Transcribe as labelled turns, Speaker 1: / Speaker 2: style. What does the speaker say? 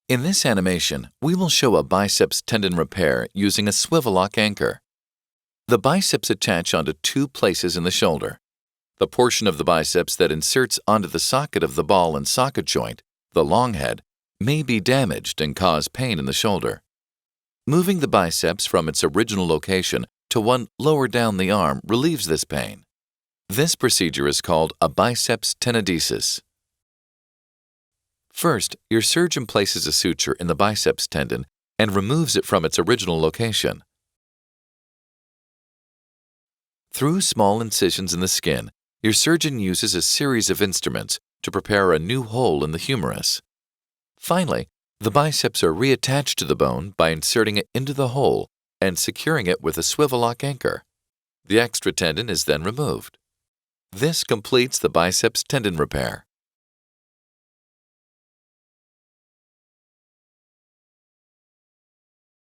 Speaker 1: In this animation, we will show a biceps tendon repair using a SwiveLock anchor. The biceps attach onto two places in the shoulder. The portion of the biceps that inserts onto the socket of the ball and socket joint, the long head, may be damaged and cause pain in the shoulder. Moving the biceps from its original location to one lower down the arm relieves this pain. This procedure is called a biceps tenodesis. First, your surgeon places a suture in the biceps tendon and removes it from its original location. Through small incisions in the skin, your surgeon uses a series of instruments to prepare a new hole in the humerus. Finally, the biceps are reattached to the bone by inserting it into the hole and securing it with a SwiveLock anchor. The extra tendon is then removed. This completes the biceps tendon repair.